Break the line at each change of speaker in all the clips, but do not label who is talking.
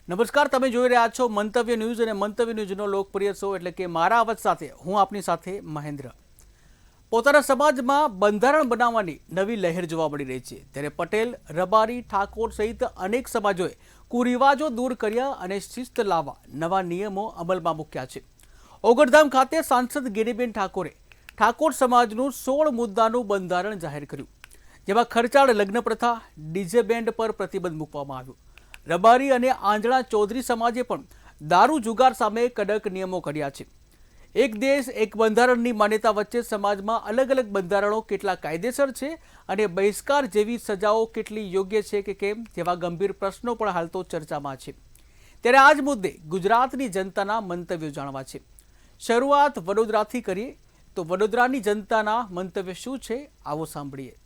નમસ્કાર, તમે જોઈ રહ્યા છો મંતવ્ય ન્યૂઝ અને મંતવ્ય ન્યૂઝનો લોકપ્રિય શો એટલે કે મારા અવાજ સાથે હું આપની સાથે મહેન્દ્ર. પોતાના સમાજમાં બંધારણ બનાવવાની નવી લહેર જોવા મળી રહી છે. ત્યારે પટેલ, રબારી, ઠાકોર સહિત અનેક સમાજોએ કુરિવાજો દૂર કર્યા અને શિસ્ત લાવવા નવા નિયમો અમલમાં મૂક્યા છે. ઓગણધામ ખાતે સાંસદ ગિરીબેન ઠાકોરે ઠાકોર સમાજનું 16 મુદ્દાનું બંધારણ જાહેર કર્યું, જેમાં ખર્ચાળ લગ્ન પ્રથા, ડીજે બેન્ડ પર પ્રતિબંધ મૂકવામાં આવ્યો. રબારી અને આંજણા ચૌધરી સમાજે પણ દારૂ જુગાર સામે કડક નિયમો કર્યા છે. એક દેશ એક બંધારણની માન્યતા વચ્ચે સમાજમાં અલગ અલગ બંધારણો કેટલા કાયદેસર છે અને બહિષ્કાર જેવી સજાઓ કેટલી યોગ્ય છે કે કેમ જેવા ગંભીર પ્રશ્નો પણ હાલ તો ચર્ચામાં છે. ત્યારે આ જ મુદ્દે ગુજરાતની જનતાના મંતવ્યો જાણવા છે. શરૂઆત વડોદરાથી કરીએ તો વડોદરાની જનતાના મંતવ્ય શું છે, આવો સાંભળીએ.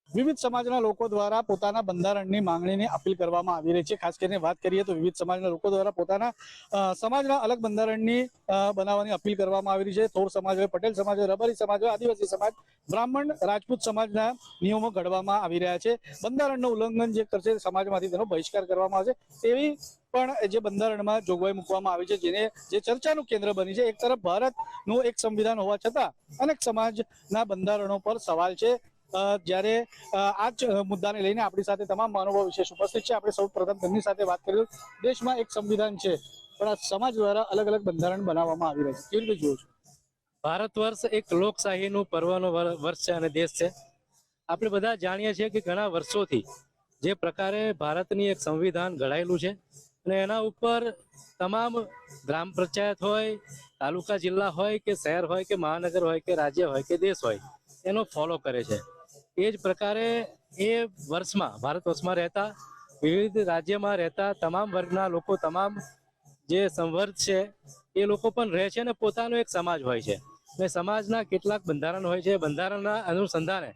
વિવિધ સમાજના લોકો દ્વારા પોતાના બંધારણની માંગણીની અપીલ કરવામાં આવી રહી છે. ખાસ કરીને વાત કરીએ તો વિવિધ સમાજના લોકો દ્વારા પોતાના સમાજના અલગ બંધારણની બનાવવાની અપીલ કરવામાં આવી રહી છે. થોર સમાજ હોય, પટેલ સમાજ હોય, રબારી સમાજ હોય, આદિવાસી સમાજ, બ્રાહ્મણ, રાજપૂત સમાજના નિયમો ઘડવામાં આવી રહ્યા છે. બંધારણનું ઉલ્લંઘન જે કરશે સમાજમાંથી તેનો બહિષ્કાર કરવામાં આવશે તેવી પણ જે બંધારણમાં જોગવાઈ મૂકવામાં આવી છે, જેને જે ચર્ચાનું કેન્દ્ર બની છે. એક તરફ ભારતનું એક સંવિધાન હોવા છતાં અનેક સમાજના બંધારણો પર સવાલ છે. જ્યારે આ જ મુદ્દાને લઈને આપણી સાથે તમામ મહાનુભાવો વિશેષ ઉપસ્થિત છે. આપણે સૌ પ્રથમ તેમની સાથે વાત કરીએ. દેશમાં એક સંવિધાન છે, પણ આ સમાજ દ્વારા અલગ અલગ બંધારણ બનાવવામાં આવી રહ્યા છે. કેવી રીતે જોવો છો?
ભારત વર્ષ એક લોકશાહીનું પર્વનો વર્ષ છે અને દેશ છે. આપણે બધા જાણીએ છીએ કે ઘણા વર્ષોથી જે પ્રકારે ભારતની એક સંવિધાન ઘડાયેલું છે અને એના ઉપર તમામ ગ્રામ પંચાયત હોય, તાલુકા જિલ્લા હોય કે શહેર હોય કે મહાનગર હોય કે રાજ્ય હોય કે દેશ હોય એનો ફોલો કરે છે. એ જ પ્રકારે એ વર્ષમાં ભારત વર્ષમાં રહેતા વિવિધ રાજ્યમાં રહેતા તમામ વર્ગના લોકો, તમામ જે સંવર્ગ છે એ લોકો પણ રહે છે અને પોતાનો એક સમાજ હોય છે. અને સમાજના કેટલાક બંધારણ હોય છે. બંધારણના અનુસંધાને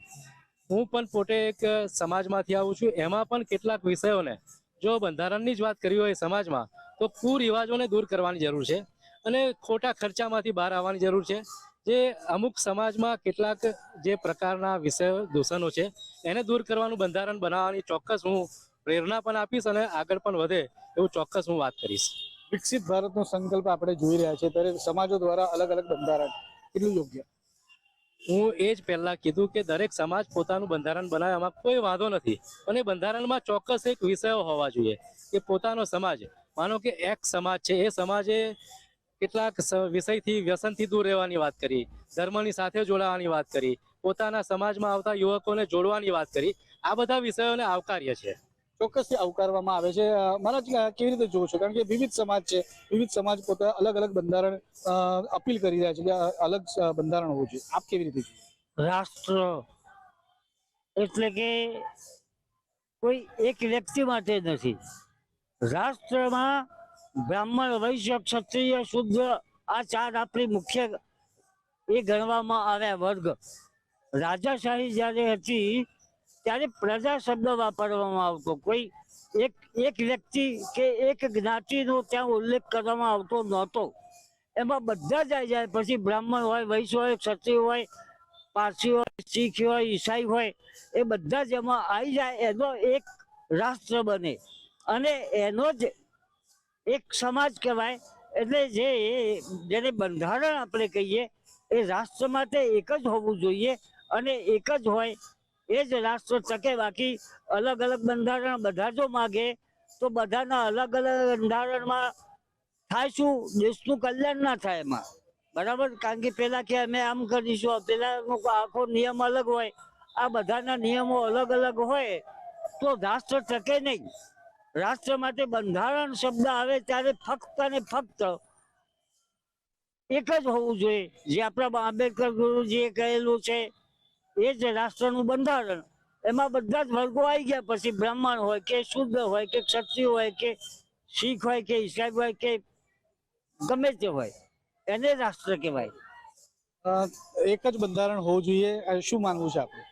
હું પણ પોતે એક સમાજમાંથી આવું છું. એમાં પણ કેટલાક વિષયોને જો બંધારણની જ વાત કરી હોય સમાજમાં તો કુરિવાજોને દૂર કરવાની જરૂર છે અને ખોટા ખર્ચામાંથી બહાર આવવાની જરૂર છે. જે અમુક સમાજમાં કેટલાક જે પ્રકારના વિષયો દૂષણો છે એને દૂર કરવાનું બંધારણ બનાવવાની ચોક્કસ હું પ્રેરણા પણ આપીશ અને આગળ પણ વધે એવું ચોક્કસ હું વાત કરીશ.
વિકસિત ભારતનો સંકલ્પ આપણે જોઈ રહ્યા છીએ, ત્યારે સમાજો દ્વારા અલગ અલગ બંધારણ કેટલું યોગ્ય?
હું એ જ પહેલા કીધું કે દરેક સમાજ પોતાનું બંધારણ બનાવે, એમાં કોઈ વાંધો નથી. અને બંધારણમાં ચોક્કસ એક વિષયો હોવા જોઈએ કે પોતાનો સમાજ, માનો કે એક સમાજ છે, એ સમાજે કેટલાક વિષયથી, વ્યસનથી દૂર રહેવાની વાત કરી, ધર્મની સાથે જોડાવાની વાત કરી, પોતાના સમાજમાં આવતા યુવકોને જોડવાની વાત કરી. આ બધા વિષયોને આવકાર્ય છે.
ચોક્કસથી આવકારવામાં આવે છે. મારા કેવી રીતે જોવો છો? કારણ કે વિવિધ સમાજ છે, વિવિધ સમાજ પોતા અલગ અલગ બંધારણ અપીલ કરી રહ્યા છે કે અલગ બંધારણ હોવું જોઈએ. આપ કેવી રીતે જોવો?
રાષ્ટ્ર એટલે કે કોઈ એક વ્યક્તિ માટે નથી. રાષ્ટ્રમાં બ્રાહ્મણ, વૈશ્ય, ક્ષત્રિય, શુદ્ર આ ચાર આપણી મુખ્ય એ ગણવામાં આવ્યા વર્ગ. રાજાશાહી જ્યારે હતી ત્યારે પ્રજા શબ્દ વાપરવામાં આવતો. કોઈ એક વ્યક્તિ કે એક જ્ઞાતિનો ત્યાં ઉલ્લેખ કરવામાં આવતો નહોતો. એમાં બધા જ આવી જાય. પછી બ્રાહ્મણ હોય, વૈશ્ય હોય, ક્ષત્રિય હોય, પારસી હોય, શીખ હોય, ઈસાઈ હોય, એ બધા જ એમાં આવી જાય. એનો એક રાષ્ટ્ર બને અને એનો જ એક સમાજ કહેવાય. એટલે જેને બંધારણ આપણે કહીએ એ રાષ્ટ્ર માટે એક જ હોવું જોઈએ અને એક જ હોય એ જ રાષ્ટ્ર ટકે. બાકી અલગ અલગ બંધારણ બધા જો માગે તો બધાના અલગ અલગ બંધારણમાં થાય શું? દેશનું કલ્યાણ ના થાય એમાં. બરાબર? કારણ કે પેલા કે અમે આમ કરીશું, પેલા આખો નિયમ અલગ હોય, આ બધાના નિયમો અલગ અલગ હોય તો રાષ્ટ્ર ટકે નહીં. રાષ્ટ્ર માટે બંધારણ શબ્દ આવે ત્યારે ફક્ત અને ફક્ત એક જ હોવું જોઈએ. જે આપણા આંબેડકર ગુરુજીએ કહેલું છે એ જ રાષ્ટ્રનું બંધારણ. એમાં બધા જ વર્ગો આવી ગયા. પછી બ્રાહ્મણ હોય કે શુદ્ર હોય કે ક્ષત્રિય હોય કે શીખ હોય કે ઈસાઈ હોય કે ગમે તે હોય, એને રાષ્ટ્ર કહેવાય.
એક જ બંધારણ હોવું જોઈએ, શું માનવું છે આપણે?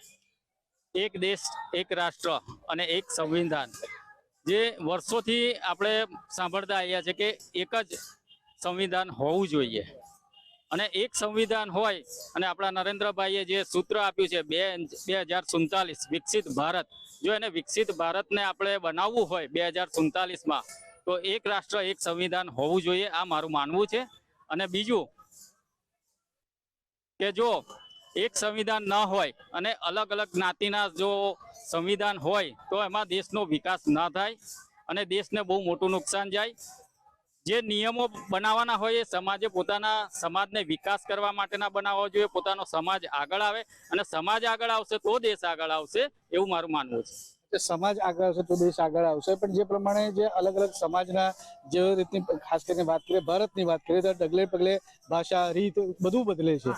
એક દેશ, એક રાષ્ટ્ર અને એક સંવિધાન, જે વર્ષોથી આપણે સાંભળતા આવ્યા છે કે એક જ સંવિધાન હોવું જોઈએ. અને એક સંવિધાન હોય અને આપણા નરેન્દ્રભાઈએ જે સૂત્ર આપ્યું છે 2047 વિકસિત ભારત, જો એને વિકસિત ભારતને આપણે બનાવવું હોય 2047માં, તો એક રાષ્ટ્ર એક સંવિધાન હોવું જોઈએ, આ મારું માનવું છે. અને બીજું કે જો એક સંવિધાન ન હોય અને અલગ અલગ જ્ઞાતિના જો સંવિધાન હોય તો એમાં દેશનો વિકાસ ના થાય અને દેશને બહુ મોટું નુકસાન જાય. જે નિયમો બનાવવાના હોય એ સમાજે પોતાના સમાજને વિકાસ કરવા માટેના બનાવવા જોઈએ, પોતાનો સમાજ આગળ આવે અને સમાજ આગળ આવશે તો દેશ આગળ આવશે, એવું મારું માનવું છે.
કે સમાજ આગળ આવશે તો દેશ આગળ આવશે, પણ જે પ્રમાણે જે અલગ અલગ સમાજના જે રીતની ખાસ કરીને વાત કરીએ, ભારતની વાત કરીએ તો ડગલે પગલે ભાષા, રીત બધું બદલે છે.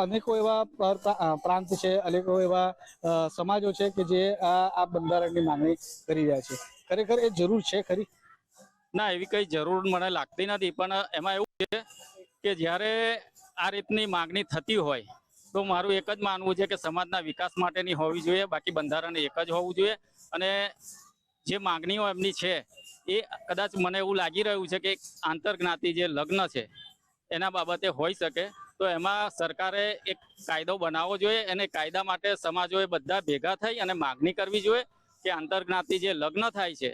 અનેકો એવા પ્રાંત છે, અનેકો એવા સમાજો છે કે જે આ બંધારણની માંગણી કરી રહ્યા છે. ખરેખર એ જરૂર છે ખરી?
ના, એવી કઈ જરૂર મને લાગતી નથી, પણ એમાં એવું છે કે જ્યારે આ રીતની માંગણી થતી હોય તો મારું એક જ માનવું છે કે સમાજના વિકાસ માટેની હોવી જોઈએ, બાકી બંધારણ એક જ હોવું જોઈએ. અને જે માંગણીઓ એમની છે એ કદાચ મને એવું લાગી રહ્યું છે કે આંતરજ્ઞાતિ જે લગ્ન છે એના બાબતે હોઈ શકે, તો એમાં સરકારે એક કાયદો બનાવવો જોઈએ અને કાયદા માટે સમાજોએ બધા ભેગા થઈ અને માંગણી કરવી જોઈએ કે આંતરજ્ઞાતિ જે લગ્ન થાય છે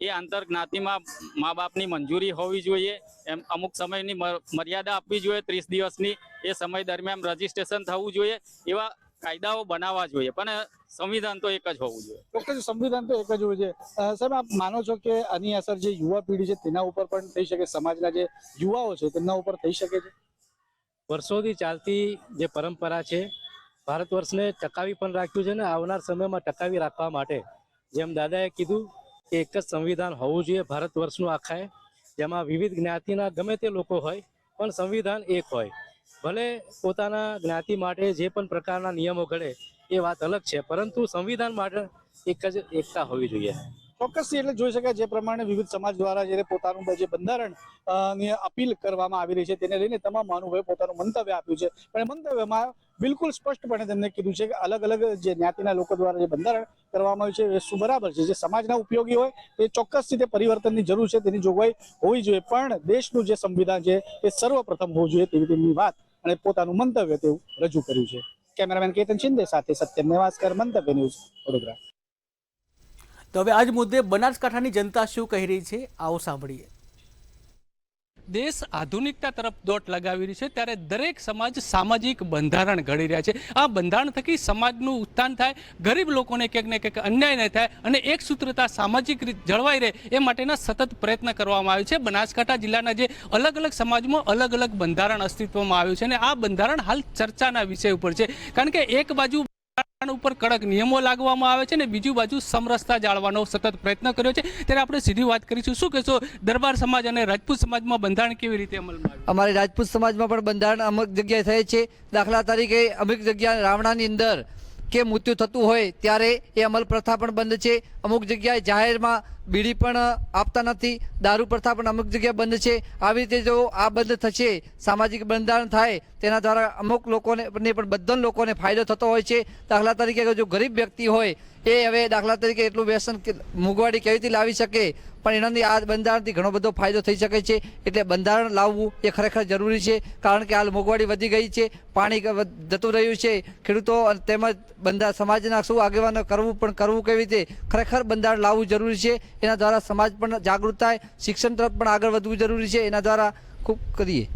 એ આંતરજ્ઞાતિમાં મા બાપની મંજૂરી હોવી જોઈએ, એમ અમુક સમયની મર્યાદા આપવી જોઈએ 30 દિવસની, એ સમય દરમિયાન રજીસ્ટ્રેશન થવું જોઈએ, એવા કાયદાઓ બનાવવા જોઈએ. પણ સંવિધાન તો એક જ હોવું જોઈએ.
ચોક્કસ સંવિધાન તો એક જ હોવું જોઈએ. સાહેબ, આપ માનો છો કે આની અસર જે યુવા પેઢી છે તેના ઉપર પણ થઈ શકે, સમાજના જે યુવાઓ છે તેમના ઉપર થઈ શકે છે?
વર્ષોથી ચાલતી જે પરંપરા છે, ભારત વર્ષને ટકાવી પણ રાખ્યું છે ને આવનાર સમયમાં ટકાવી રાખવા માટે જેમ દાદાએ કીધું કે એક જ સંવિધાન હોવું જોઈએ ભારત વર્ષનું આખાએ, જેમાં વિવિધ જ્ઞાતિના ગમે તે લોકો હોય પણ સંવિધાન એક હોય. ભલે પોતાના જ્ઞાતિ માટે જે પણ પ્રકારના નિયમો ઘડે એ વાત અલગ છે, પરંતુ સંવિધાન માટે એક જ એકતા હોવી જોઈએ.
ચોક્કસથી એટલે જોઈ શકાય જે પ્રમાણે વિવિધ સમાજ દ્વારા જે પોતાનું જે બંધારણ ની અપીલ કરવામાં આવી રહી છે તેને લઈને તમામ મહાનુભાવે પોતાનું મંતવ્ય આપ્યું છે. પણ મંતવ્યમાં બિલકુલ સ્પષ્ટપણે તેમને કીધું છે કે અલગ અલગ જે જ્ઞાતિના લોકો દ્વારા જે બંધારણ કરવામાં આવ્યું છે એ શું બરાબર છે, જે સમાજના ઉપયોગી હોય તે ચોક્કસથી તે પરિવર્તનની જરૂર છે, તેની જોગવાઈ હોવી જોઈએ, પણ દેશનું જે સંવિધાન છે એ સર્વપ્રથમ હોવું જોઈએ તેવી તેમની વાત અને પોતાનું મંતવ્ય તેવું રજૂ કર્યું છે. કેમેરામેન કેતન શિંદે સાથે સત્યમ નેવાસકર, મંતવ્ય ન્યૂઝ, વડોદરા.
તો હવે આજ મુદ્દે બનાસકાંઠાની જનતા શું કહી રહી છે, આવો સાંભળીએ.
દેશ આધુનિકતા તરફ દોટ લગાવી રહી છે ત્યારે દરેક સમાજ સામાજિક બંધારણ ઘડી રહ્યા છે. આ બંધારણ થકી સમાજનું ઉત્થાન થાય, ગરીબ લોકોને ક્યાંક ને ક્યાંક અન્યાય ન થાય અને એક સૂત્રતા સામાજિક રીત જળવાઈ રહે એ માટેના સતત પ્રયત્ન કરવામાં આવ્યો છે. બનાસકાંઠા જિલ્લાના જે અલગ અલગ સમાજમાં અલગ અલગ બંધારણ અસ્તિત્વમાં આવ્યું છે અને આ બંધારણ હાલ ચર્ચાના વિષય ઉપર છે, કારણ કે એક બાજુ ઉપર કડક નિયમો લાગવામાં આવે છે ને બીજી બાજુ સમરસતા જાળવવાનો સતત પ્રયત્ન કર્યો છે. ત્યારે આપણે સીધી વાત કરીશું. શું કહેશો, દરબાર સમાજ અને રાજપૂત સમાજમાં બંધારણ કેવી રીતે અમલમાં આવ્યું?
અમારી રાજપૂત સમાજમાં પણ બંધારણ અમુક જગ્યાએ થાય છે. દાખલા તરીકે અમુક જગ્યાએ રાવણાની અંદર કે મૃત્યુ થતું હોય ત્યારે એ અમલ પ્રથા પણ બંધ છે. અમુક જગ્યાએ જાહેરમાં બીડી પણ આપતા નથી, દારૂ પ્રથા પણ અમુક જગ્યાએ બંધ છે. આવી રીતે જો આ બંધ થશે, સામાજિક બંધારણ થાય તેના દ્વારા અમુક લોકોને પણ બધા લોકોને ફાયદો થતો હોય છે. દાખલા તરીકે જો ગરીબ વ્યક્તિ હોય એ હવે દાખલા તરીકે એટલું વ્યસન મોંઘવારી કેવી રીતે લાવી શકે, પણ એનાથી આ બંધારણથી ઘણો બધો ફાયદો થઈ શકે છે. એટલે બંધારણ લાવવું એ ખરેખર જરૂરી છે, કારણ કે હાલ મોંઘવારી વધી ગઈ છે, પાણી જતું રહ્યું છે, ખેડૂતો તેમજ સમાજના શું આગેવાનો કરવું કેવી રીતે, ખરેખર બંધારણ લાવવું જરૂરી છે. એના દ્વારા સમાજ પણ જાગૃત થાય, શિક્ષણ તરફ પણ આગળ વધવું જરૂરી છે. એના દ્વારા ખૂબ કરીએ.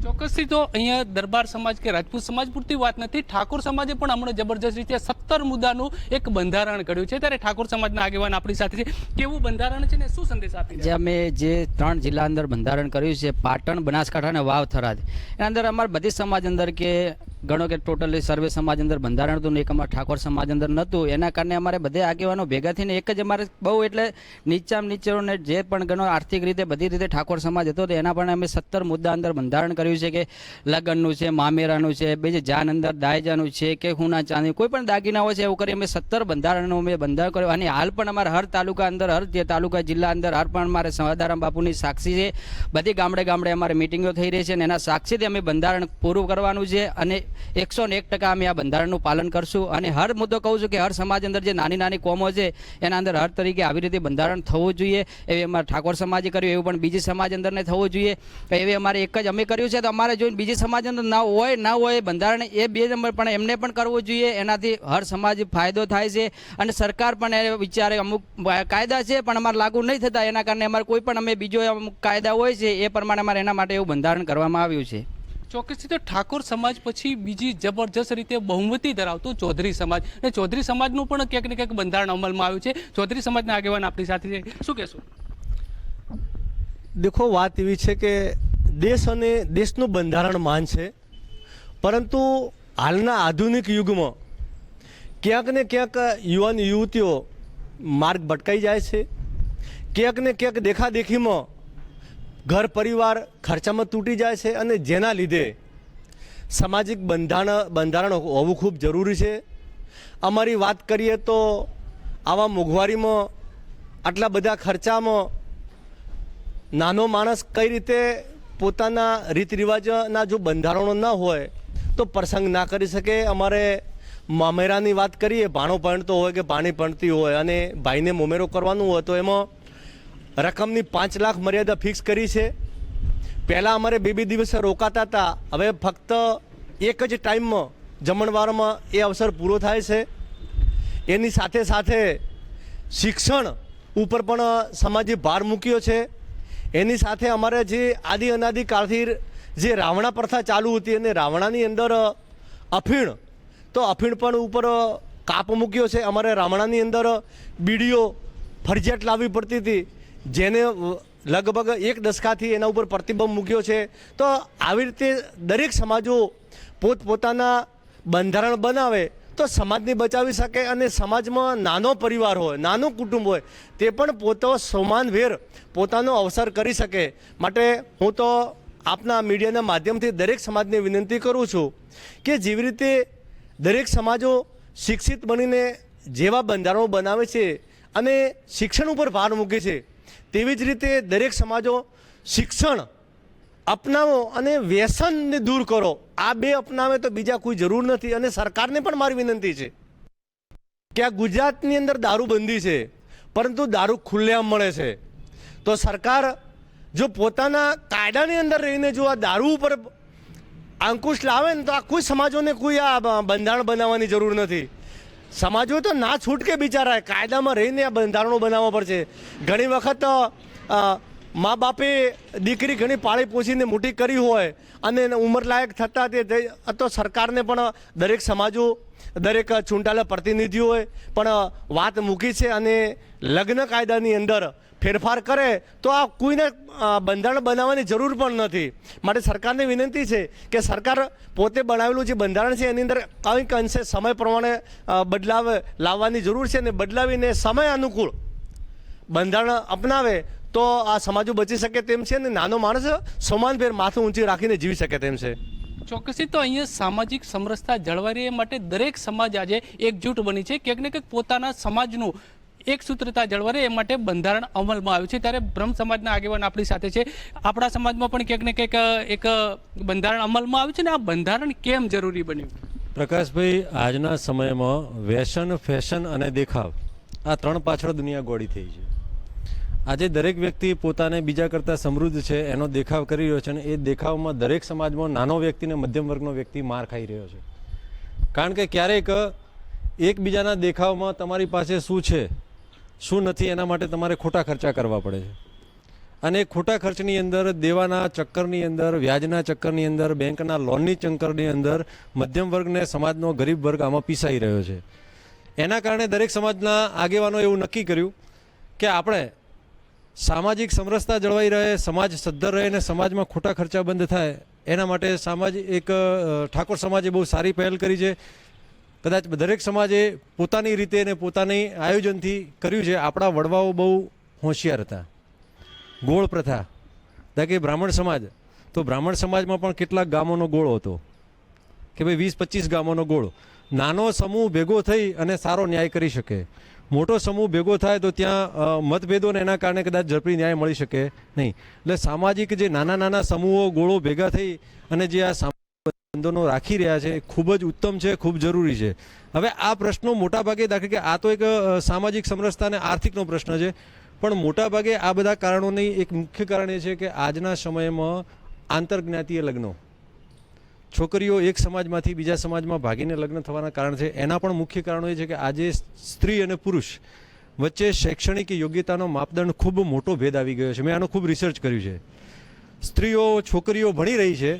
ચોક્કસથી તો અહીંયા દરબાર સમાજ કે રાજપૂત સમાજ પૂરતી વાત નથી, ઠાકોર સમાજે પણ હમણાં જબરજસ્ત રીતે 17 મુદ્દાનું એક બંધારણ ઘડ્યું છે. ત્યારે ઠાકોર સમાજના આગેવાન આપણી સાથે છે. કેવું બંધારણ છે ને શું સંદેશ આપી રહ્યા?
અમે જે 3 જિલ્લા અંદર બંધારણ કર્યું છે, પાટણ, બનાસકાંઠા અને વાવ, થરાદ, એના અંદર અમારા બધી સમાજ અંદર કે ગણો કે ટોટલી સર્વે સમાજ અંદર બંધારણ હતું ને એક અમારા ઠાકોર સમાજ અંદર નહોતું. એના કારણે અમારે બધે આગેવાનો ભેગા થઈને એક જ અમારે બહુ એટલે નીચામાં નીચેને જે પણ ગણો આર્થિક રીતે બધી રીતે ઠાકોર સમાજ હતો એના પણ અમે 17 મુદ્દા અંદર બંધારણ કર્યું છે કે લગ્નનું છે, મામેરાનું છે, બીજે જાન અંદર દાયજાનું છે કે હુના ચાંદી કોઈ પણ દાગીના હોય છે, એવું કરી અમે 17 બંધારણનું અમે બંધારણ કર્યું. અને હાલ પણ અમારા હર તાલુકા અંદર, હર જે તાલુકા જિલ્લા અંદર હર પણ અમારે સવાદારામ બાપુની સાક્ષી છે. બધી ગામડે ગામડે અમારે મિટિંગો થઈ રહી છે અને એના સાક્ષીથી અમે બંધારણ પૂરું કરવાનું છે. અને 101% અમે આ બંધારણનું પાલન કરશું અને હર મુદ્દો કહું છું કે હર સમાજ અંદર જે નાની નાની કોમો છે એના અંદર હર તરીકે આવી રીતે બંધારણ થવું જોઈએ. એવી અમારે ઠાકોર સમાજે કર્યું, એવું પણ બીજી સમાજ અંદરને થવું જોઈએ. એવી અમારે એક જ અમે કર્યું છે, તો અમારે જોઈને બીજી સમાજ અંદર ના હોય બંધારણ એ 2 નંબર પણ એમને પણ કરવું જોઈએ. એનાથી હર સમાજ ફાયદો થાય છે અને સરકાર પણ એ વિચારે અમુક કાયદા છે પણ અમારે લાગુ નહીં થતા, એના કારણે અમારે કોઈ પણ અમે બીજો અમુક કાયદા હોય છે એ પ્રમાણે અમારે એના માટે એવું બંધારણ કરવામાં આવ્યું છે.
ચોક્કસથી તો ઠાકોર સમાજ પછી બીજી જબરજસ્ત રીતે બહુમતી ધરાવતું ચૌધરી સમાજ, અને ચૌધરી સમાજનું પણ ક્યાંક ને ક્યાંક બંધારણ અમલમાં આવ્યું છે. ચૌધરી સમાજના આગેવાન આપણી સાથે છે, શું કહેશો?
દેખો, વાત એવી છે કે દેશ અને દેશનું બંધારણ માન છે, પરંતુ હાલના આધુનિક યુગમાં ક્યાંક ને ક્યાંક યુવાન યુવતીઓ માર્ગ ભટકાઈ જાય છે. ક્યાંક ને ક્યાંક દેખાદેખીમાં ઘર પરિવાર ખર્ચામાં તૂટી જાય છે અને જેના લીધે સામાજિક બંધારણ હોવું ખૂબ જરૂરી છે. અમારી વાત કરીએ તો આવા મોંઘવારીમાં, આટલા બધા ખર્ચામાં નાનો માણસ કઈ રીતે પોતાના રીત રિવાજના જો બંધારણો ના હોય તો પ્રસંગ ના કરી શકે. અમારે મામેરાની વાત કરીએ, ભાણો પરણતો હોય કે ભાણી પરણતી હોય અને ભાઈને મોમેરો કરવાનું હોય તો એમાં રકમની 5 લાખ મર્યાદા ફિક્સ કરી છે. પહેલાં અમારે 2 દિવસે રોકાતા હતા, હવે ફક્ત એક જ ટાઈમમાં જમણવારમાં એ અવસર પૂરો થાય છે. એની સાથે સાથે શિક્ષણ ઉપર પણ સમાજે ભાર મૂક્યો છે. એની સાથે અમારે જે આદિ અનાદિકાળથી જે રાવણા પ્રથા ચાલુ હતી અને રાવણાની અંદર અફીણ, તો અફીણ પણ ઉપર કાપ મૂક્યો છે. અમારે રાવણાની અંદર બીડીઓ ફરજિયાત લાવવી પડતી હતી, જેને લગભગ 1 દશકાથી એના ઉપર પ્રતિબંધ મૂક્યો છે. તો આવી રીતે દરેક સમાજો પોતપોતાના બંધારણ બનાવે તો સમાજને બચાવી શકે અને સમાજમાં નાનો પરિવાર હોય, નાનું કુટુંબ હોય, તે પણ પોતો સમાનભેર પોતાનો અવસર કરી શકે. માટે હું તો આપના મીડિયાના માધ્યમથી દરેક સમાજને વિનંતી કરું છું કે જેવી રીતે દરેક સમાજો શિક્ષિત બનીને જેવા બંધારણો બનાવે છે અને શિક્ષણ ઉપર ભાર મૂકે છે, તેવી જ રીતે દરેક સમાજો શિક્ષણ અપનાવો અને વ્યસનને દૂર કરો. આ 2 અપનાવે તો બીજા કોઈ જરૂર નથી. અને સરકારને પણ મારી વિનંતી છે કે આ ગુજરાતની અંદર દારૂબંધી છે, પરંતુ દારૂ ખુલ્લેઆમ મળે છે. તો સરકાર જો પોતાના કાયદાની અંદર રહીને જો આ દારૂ ઉપર અંકુશ લાવે ને તો આ કોઈ સમાજોને કોઈ આ બંધારણ બનાવવાની જરૂર નથી. સમાજો તો ના છૂટકે બિચારા કાયદામાં રહીને આ બંધારણો બનાવવા પડશે. ઘણી વખત મા બાપે દીકરી ઘણી પાળી પોષીને મોટી કરી હોય અને ઉંમરલાયક થતાં તે તો સરકારને પણ દરેક સમાજો, દરેક ચૂંટાયેલા પ્રતિનિધિઓએ પણ વાત મૂકી છે અને લગ્ન કાયદાની અંદર ફેરફાર કરે તો આ કોઈને બંધારણ બનાવવાની જરૂર પણ નથી. માટે સરકારને વિનંતી છે કે સરકાર પોતે બનાવેલું જે બંધારણ છે એની અંદર કંઈક અંશે સમય પ્રમાણે બદલાવ લાવવાની જરૂર છે અને બદલાવીને સમય અનુકૂળ બંધારણ અપનાવે તો આ સમાજો બચી શકે તેમ છે અને નાનો માણસ સમાનભેર માથું ઊંચી રાખીને જીવી શકે તેમ છે.
ચોક્કસથી તો અહીંયા સામાજિક સમરસતા જળવાઈ રહે માટે દરેક સમાજ આજે એકજૂટ બની છે. ક્યાંક ને ક્યાંક પોતાના સમાજનું એક સૂત્રતા જળવાઈ રહે એ માટે બંધારણ અમલમાં આવ્યું છે. ત્યારે બ્રહ્મ સમાજના આગેવાન આપણી સાથે છે. આપણા સમાજમાં પણ ક્યાંક ને ક્યાંક એક બંધારણ અમલમાં આવ્યું છે ને આ બંધારણ કેમ જરૂરી બન્યું?
પ્રકાશભાઈ, આજના સમયમાં વ્યસન, ફેશન અને દેખાવ આ 3 પાછળ દુનિયા ગોળી થઈ છે. આજે દરેક વ્યક્તિ પોતાને બીજા કરતાં સમૃદ્ધ છે એનો દેખાવ કરી રહ્યો છે અને એ દેખાવમાં દરેક સમાજમાં નાનો વ્યક્તિ અને મધ્યમ વર્ગનો વ્યક્તિ માર ખાઈ રહ્યો છે. કારણ કે ક્યારેક એકબીજાના દેખાવમાં તમારી પાસે શું છે શું નથી એના માટે તમારે ખોટા ખર્ચા કરવા પડે છે અને ખોટા ખર્ચની અંદર, દેવાના ચક્કરની અંદર, વ્યાજના ચક્કરની અંદર, બેંકના લોનની ચક્કરની અંદર મધ્યમ વર્ગને, સમાજનો ગરીબ વર્ગ આમાં પીસાઈ રહ્યો છે. એના કારણે દરેક સમાજના આગેવાનો એવું નક્કી કર્યું કે આપણે સામાજિક સમરસતા જળવાઈ રહે, સમાજ સદ્ધર રહે અને સમાજમાં ખોટા ખર્ચા બંધ થાય એના માટે ઠાકોર સમાજે બહુ સારી પહેલ કરી છે. કદાચ દરેક સમાજે પોતાની રીતે અને પોતાની આયોજનથી કર્યું છે. આપણા વડવાઓ બહુ હોશિયાર હતા. ગોળ પ્રથા, કે બ્રાહ્મણ સમાજ, તો બ્રાહ્મણ સમાજમાં પણ કેટલાક ગામોનો ગોળ હતો કે ભાઈ 20-25 ગામોનો ગોળ. નાનો સમૂહ ભેગો થઈ અને સારો ન્યાય કરી શકે. મોટો સમૂહ ભેગો થાય તો ત્યાં મતભેદોને એના કારણે કદાચ ઝડપી ન્યાય મળી શકે નહીં. એટલે સામાજિક જે નાના નાના સમૂહો, ગોળો ભેગા થઈ અને જે આ બંધનો રાખી રહ્યા છે એ ખૂબ જ ઉત્તમ છે, ખૂબ જરૂરી છે. હવે આ પ્રશ્નો મોટાભાગે દાખલા કે આ તો એક સામાજિક સમરસતા અને આર્થિકનો પ્રશ્ન છે, પણ મોટાભાગે આ બધા કારણોની એક મુખ્ય કારણ એ છે કે આજના સમયમાં આંતરજ્ઞાતીય લગ્નો, છોકરીઓ એક સમાજમાંથી બીજા સમાજમાં ભાગીને લગ્ન થવાના કારણ છે. એના પણ મુખ્ય કારણો એ છે કે આજે સ્ત્રી અને પુરુષ વચ્ચે શૈક્ષણિક યોગ્યતાનો માપદંડ ખૂબ મોટો ભેદ આવી ગયો છે. મેં આનો ખૂબ રિસર્ચ કર્યું છે. સ્ત્રીઓ, છોકરીઓ ભણી રહી છે,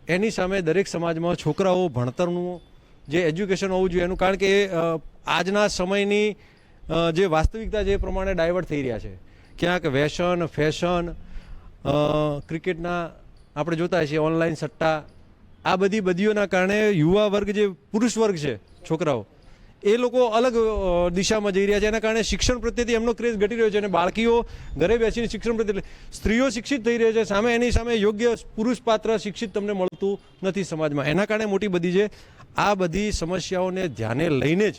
એની સામે દરેક સમાજમાં છોકરાઓ ભણતરનું જે એજ્યુકેશન હોવું જોઈએ એનું, કારણ કે આજના સમયની જે વાસ્તવિકતા છે એ પ્રમાણે ડાયવર્ટ થઈ રહ્યા છે. ક્યાંક વેસન, ફેશન, ક્રિકેટના આપણે જોતા છીએ ઓનલાઈન સટ્ટા, આ બધી બદીઓના કારણે યુવા વર્ગ જે પુરુષ વર્ગ છે, છોકરાઓ, એ લોકો અલગ દિશામાં જઈ રહ્યા છે. એના કારણે શિક્ષણ પ્રત્યેથી એમનો ક્રેઝ ઘટી રહ્યો છે અને બાળકીઓ ઘરે બેસીને શિક્ષણ પ્રત્યે, સ્ત્રીઓ શિક્ષિત થઈ રહી છે, સામે એની સામે યોગ્ય પુરુષ પાત્ર શિક્ષિત તમને મળતું નથી સમાજમાં. એના કારણે મોટી બધી છે. આ બધી સમસ્યાઓને ધ્યાને લઈને જ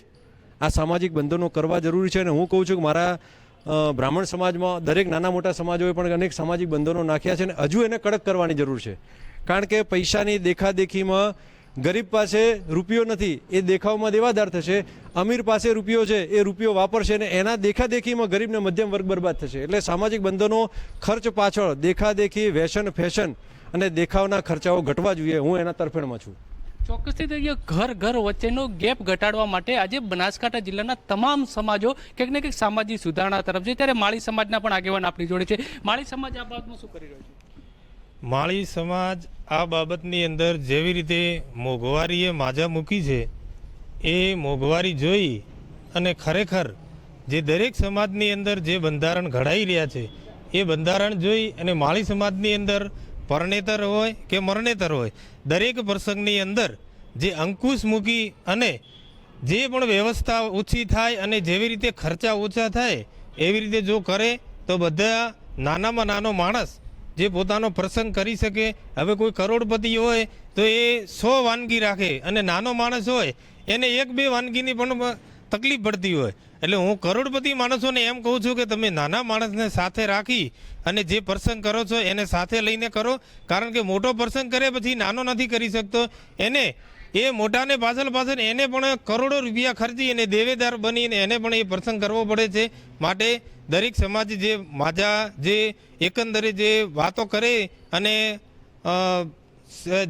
આ સામાજિક બંધનો કરવા જરૂરી છે. અને હું કહું છું કે મારા બ્રાહ્મણ સમાજમાં દરેક નાના મોટા સમાજોએ પણ અનેક સામાજિક બંધનો નાખ્યા છે અને હજુ એને કડક કરવાની જરૂર છે. કારણ કે પૈસાની દેખાદેખીમાં ગરીબ પાસે રૂપિયો નથી, એ દેખાવમાં દેવાદાર થશે. અમીર પાસે રૂપિયો છે, એ રૂપિયો વાપરશે અને એના દેખાદેખીમાં ગરીબને મધ્યમ વર્ગ બરબાદ થશે. એટલે સામાજિક બંધનો ખર્ચ પાછળ દેખાદેખી, વેસન, ફેશન અને દેખાવના ખર્ચાઓ ઘટવા જોઈએ. હું એના તરફેણમાં છું.
ચોક્કસથી ઘર ઘર વચ્ચેનો ગેપ ઘટાડવા માટે આજે બનાસકાંઠા જિલ્લાના તમામ સમાજો કંઈક ને કંઈક સામાજિક સુધારણા તરફ છે. ત્યારે માળી સમાજના પણ આગેવાન આપણી જોડે છે. માળી સમાજ આ બાબતમાં શું કરી રહ્યો છે?
માળી સમાજ આ બાબતની અંદર જેવી રીતે મોંઘવારીએ માજા મૂકી છે, એ મોંઘવારી જોઈ અને ખરેખર જે દરેક સમાજની અંદર જે બંધારણ ઘડાઈ રહ્યા છે એ બંધારણ જોઈ અને માળી સમાજની અંદર પરણેતર હોય કે મરણેતર હોય, દરેક પ્રસંગની અંદર જે અંકુશ મૂકી અને જે પણ વ્યવસ્થા ઓછી થાય અને જેવી રીતે ખર્ચા ઓછા થાય એવી રીતે જો કરે તો બધા નાનામાં નાનો માણસ જે પોતાનો પ્રસંગ કરી શકે. હવે કોઈ કરોડપતિ હોય તો એ 100 વાનગી રાખે અને નાનો માણસ હોય એને 1-2 વાનગીની પણ તકલીફ પડતી હોય. એટલે હું કરોડપતિ માણસોને એમ કહું છું કે તમે નાના માણસને સાથે રાખી અને જે પ્રસંગ કરો છો એને સાથે લઈને કરો. કારણ કે મોટો પ્રસંગ કરે પછી નાનો નથી કરી શકતો. એને એ મોટાને પાછળ એને પણ કરોડો રૂપિયા ખર્ચી અને દેવેદાર બનીને એને પણ એ પ્રસંગ કરવો પડે છે. માટે દરેક સમાજ જે માજા જે એકંદરે જે વાતો કરે અને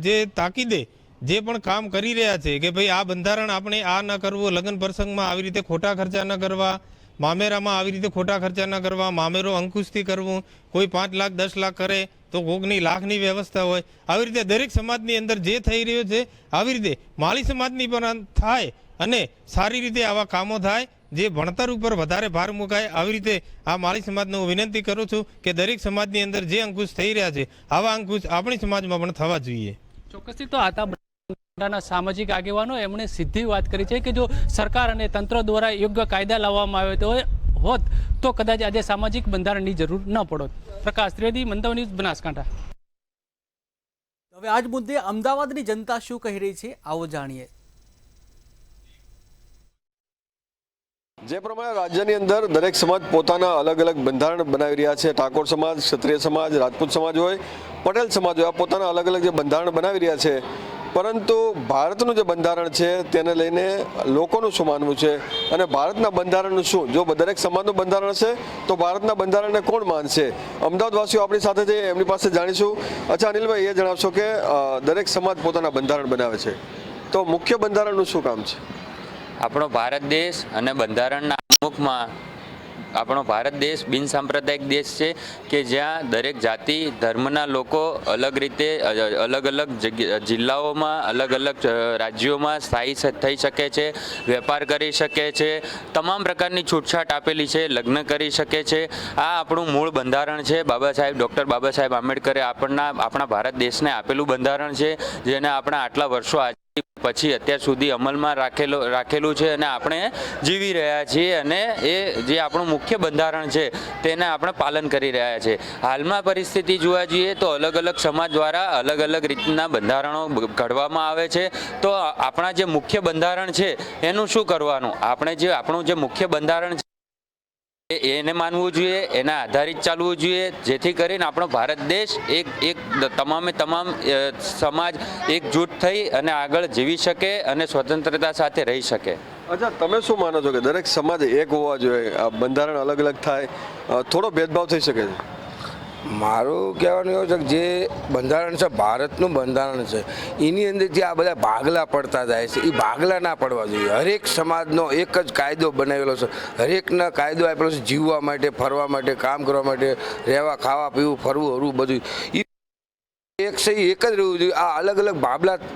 જે તાકીદે જે પણ કામ કરી રહ્યા છે કે ભાઈ આ બંધારણ આપણે આ ન કરવું, લગ્ન પ્રસંગમાં આવી રીતે ખોટા ખર્ચા ન કરવા, મામેરામાં આવી રીતે ખોટા ખર્ચા ન કરવા, મામેરો અંકુશથી કરવું, કોઈ 5 લાખ 10 લાખ કરે તો કોકની લાખની વ્યવસ્થા હોય. આવી રીતે દરેક સમાજની અંદર જે થઈ રહ્યો છે આવી રીતે માળી સમાજની પણ થાય અને સારી રીતે આવા કામો થાય, જે ભણતર ઉપર વધારે ભાર મુકાય. આવી રીતે આ માળી સમાજને હું વિનંતી કરું છું કે દરેક સમાજની અંદર જે અંકુશ થઈ રહ્યા છે આવા અંકુશ આપણી સમાજમાં પણ થવા જોઈએ.
ચોક્કસથી તો આતા ના સામાજિક આગેવાનો એમણે સીધી વાત કરી છે કે જો સરકાર અને તંત્ર દ્વારા યોગ્ય કાયદા લાવવામાં આવે હોત તો કદાચ આજે સામાજિક બંધારણની જરૂર ન પડત. પ્રકાશ ત્રિવેદી, મંતવ્ય ન્યૂઝ, બનાસકાંઠા.
હવે આજ મુદ્દે અમદાવાદની જનતા શું કહી રહી છે, આવો જાણીએ.
જે પ્રમાણે રાજ્યની અંદર દરેક સમાજ પોતાના અલગ અલગ બંધારણ બનાવી રહ્યા છે. ઠાકોર સમાજ, ક્ષત્રિય સમાજ, રાજપૂત સમાજ હોય, પટેલ સમાજ હોય, આ પોતાના અલગ અલગ જે બંધારણ બનાવી રહ્યા છે. પરંતુ ભારતનું જે બંધારણ છે તેને લઈને લોકોનું શું માનવું છે અને ભારતના બંધારણનું શું? જો દરેક સમાજનું બંધારણ છે તો ભારતના બંધારણને કોણ માનશે? અમદાવાદવાસીઓ આપણી સાથે છે, એમની પાસે જાણીશું. અચ્છા અનિલભાઈ, એ જણાવશો કે દરેક સમાજ પોતાના બંધારણ બનાવે છે, તો મુખ્ય બંધારણનું શું કામ છે?
આપણો ભારત દેશ અને બંધારણના આમુખમાં આપણો ભારત દેશ બિનસાંપ્રદાયિક દેશ છે કે જ્યાં દરેક જાતિ ધર્મના લોકો અલગ રીતે અલગ અલગ જિલ્લાઓમાં, અલગ અલગ રાજ્યોમાં સ્થાયી થઈ શકે છે, વેપાર કરી શકે છે, તમામ પ્રકારની છૂટછાટ આપેલી છે, લગ્ન કરી શકે છે. આ આપણું મૂળ બંધારણ છે. ડૉક્ટર બાબા સાહેબ આંબેડકરે આપણા ભારત દેશને આપેલું બંધારણ છે, જેને આપણા આટલા વર્ષો પછી અત્યાર સુધી અમલમાં રાખેલું છે અને આપણે જીવી રહ્યા છીએ અને એ જે આપણું મુખ્ય બંધારણ છે તેને આપણે પાલન કરી રહ્યા છે. હાલમાં પરિસ્થિતિ જોવા જઈએ તો અલગ અલગ સમાજ દ્વારા અલગ અલગ રીતના બંધારણો ઘડવામાં આવે છે. તો આપણા જે મુખ્ય બંધારણ છે એનું શું કરવાનું? આપણું જે મુખ્ય બંધારણ છે એને માનવું જોઈએ, એના આધારિત ચાલવું જોઈએ, જેથી કરીને આપણો ભારત દેશ એક તમામે તમામ સમાજ એકજૂટ થઈ અને આગળ જીવી શકે અને સ્વતંત્રતા સાથે રહી શકે.
અચ્છા, તમે શું માનો છો કે દરેક સમાજ એક હોવા જોઈએ? આ બંધારણ અલગ અલગ થાય, થોડો ભેદભાવ થઈ શકે છે?
મારું કહેવાનું એવું છે કે જે બંધારણ છે, ભારતનું બંધારણ છે, એની અંદરથી આ બધા ભાગલા પડતા જાય છે. એ ભાગલા ના પડવા જોઈએ. હરેક સમાજનો એક જ કાયદો બનાવેલો છે, હરેકના કાયદો આપેલો છે જીવવા માટે, ફરવા માટે, કામ કરવા માટે, રહેવા, ખાવા, પીવું, ફરવું, હરવું બધું એક છે, એક જ રહેવું જોઈએ. આ અલગ અલગ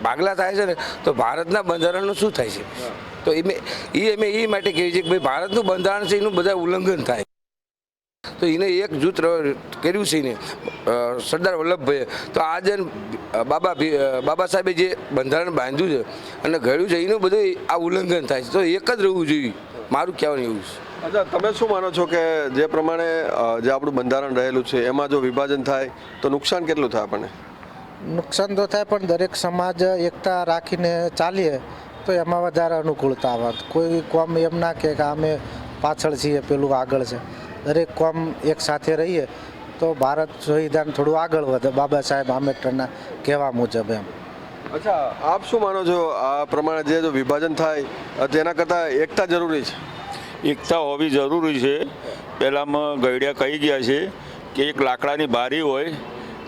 ભાગલા થાય છે ને, તો ભારતના બંધારણનું શું થાય છે? તો અમે એ માટે કહીએ છીએ કે ભાઈ ભારતનું બંધારણ છે એનું બધા ઉલ્લંઘન થાય. તો એને એક જૂથ કર્યું છે એને સરદાર વલ્લભભાઈએ. તો આજે બાબા સાહેબે જે બંધારણ બાંધ્યું છે અને ઘડ્યું છે એનું બધું આ ઉલ્લંઘન થાય છે. તો એક જ રહેવું જોઈએ, મારું કહેવાનું એવું છે.
અચ્છા, તમે શું માનો છો કે જે પ્રમાણે જે આપણું બંધારણ રહેલું છે એમાં જો વિભાજન થાય તો નુકસાન કેટલું થાય આપણને?
નુકસાન તો થાય, પણ દરેક સમાજ એકતા રાખીને ચાલીએ તો એમાં વધારે અનુકૂળતા આવે. કોઈ કોમ એમ ના કે અમે પાછળ છીએ, પેલું આગળ છે. દરેક કોમ એક સાથે રહીએ તો ભારત સંવિધાન થોડું આગળ વધે, બાબા સાહેબ આંબેડકરના કહેવા મુજબ એમ.
અચ્છા, આપ શું માનો છો આ પ્રમાણે જે જો વિભાજન થાય તેના કરતાં એકતા જરૂરી છે?
એકતા હોવી જરૂરી છે. પહેલાંમાં ગઈડિયા કહી ગયા છે કે એક લાકડાની બારી હોય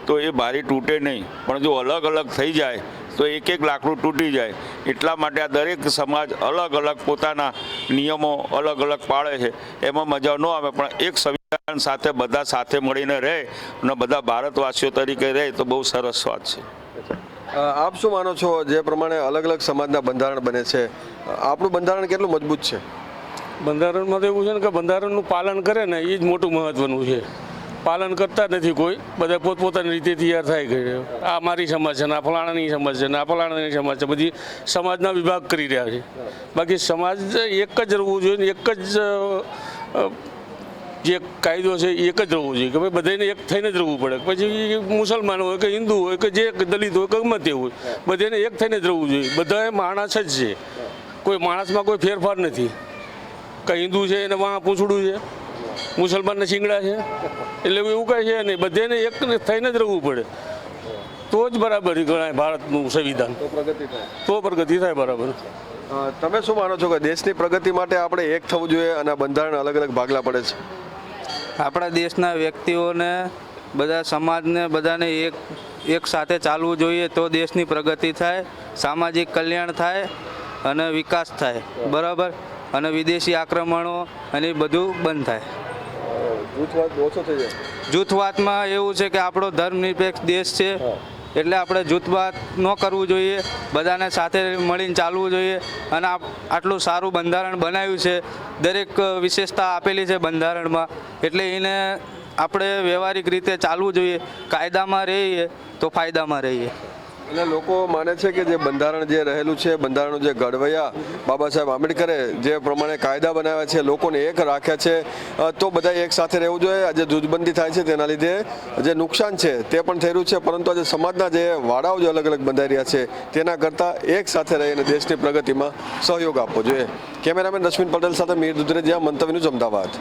તો એ બારી તૂટે નહીં, પણ જો અલગ અલગ થઈ જાય તો એક એક લાકડું તૂટી જાય. એટલા માટે આ દરેક સમાજ અલગ અલગ પોતાના નિયમો અલગ અલગ પાળે છે. એમાં મજા ન આવે, પણ એક સંવિધાન સાથે બધા સાથે મળીને રહે અને બધા ભારતવાસીઓ તરીકે રહે તો બહુ સરસ વાત છે.
આપ શું માનો છો જે પ્રમાણે અલગ અલગ સમાજના બંધારણ બને છે, આપણું બંધારણ કેટલું મજબૂત છે?
બંધારણમાં તો એવું છે ને કે બંધારણનું પાલન કરે ને એ જ મોટું મહત્વનું છે. પાલન કરતા નથી કોઈ, બધા પોતપોતાની રીતે તૈયાર થાય કે આ મારી સમાજ છે ને, આ ફલાણાની સમાજ છે ને, આ ફલાણાની સમાજ છે. બધી સમાજના વિભાગ કરી રહ્યા છે. બાકી સમાજ એક જ રહેવું જોઈએ ને, એક જ જે કાયદો છે એક જ રહેવું જોઈએ કે ભાઈ બધાને એક થઈને જ રહેવું પડે. પછી મુસલમાન હોય કે હિન્દુ હોય કે જે દલિત હોય કે ગમે તે હોય, બધાને એક થઈને જ રહેવું જોઈએ. બધા માણસ જ છે, કોઈ માણસમાં કોઈ ફેરફાર નથી. કે હિન્દુ છે એને વાં પૂંછડું છે, મુસલમાનને શીંગડા છે, એટલે એવું કાંઈ છે નહીં. બધાને એક થઈને જ રહેવું પડે તો જ બરાબર ગણાય ભારતનું સંવિધાન. તો પ્રગતિ થાય બરાબર.
તમે શું માનો છો કે દેશની પ્રગતિ માટે આપણે એક થવું જોઈએ અને બંધારણ અલગ અલગ ભાગલા પડે છે?
આપણા દેશના વ્યક્તિઓને, બધા સમાજને, બધાને એક સાથે ચાલવું જોઈએ તો દેશની પ્રગતિ થાય, સામાજિક કલ્યાણ થાય અને વિકાસ થાય બરાબર. અને વિદેશી આક્રમણો અને એ બધું બંધ થાય.
જૂથવાદ ઓછો થઈ જાય.
જૂથવાદમાં એવું છે કે આપણો ધર્મનિરપેક્ષ દેશ છે એટલે આપણે જૂથવાદ ન કરવું જોઈએ, બધાને સાથે મળીને ચાલવું જોઈએ. અને આટલું સારું બંધારણ બનાવ્યું છે, દરેક વિશેષતા આપેલી છે બંધારણમાં, એટલે એને આપણે વ્યવહારિક રીતે ચાલવું જોઈએ. કાયદામાં રહીએ તો ફાયદામાં રહીએ.
એટલે લોકો માને છે કે જે બંધારણ જે રહેલું છે, બંધારણનું જે ઘડવૈયા બાબા સાહેબ આંબેડકરે જે પ્રમાણે કાયદા બનાવ્યા છે, લોકોને એક રાખ્યા છે, તો બધા એક સાથે રહેવું જોઈએ. આજે જૂથબંધી થાય છે તેના લીધે જે નુકસાન છે તે પણ થઈ રહ્યું છે, પરંતુ આજે સમાજના જે વાડાઓ જે અલગ અલગ બંધાઈ રહ્યા છે તેના કરતાં એક સાથે રહીને દેશની પ્રગતિમાં સહયોગ આપવો જોઈએ. કેમેરામેન રશ્મિન પટેલ સાથે મીર દુધરેજિયા, મંતવ્ય ન્યૂઝ, અમદાવાદ.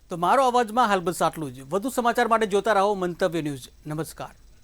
તો મારો અવાજમાં હાલ બસ આટલું જ. વધુ સમાચાર માટે જોતા રહો મંતવ્ય ન્યૂઝ. નમસ્કાર.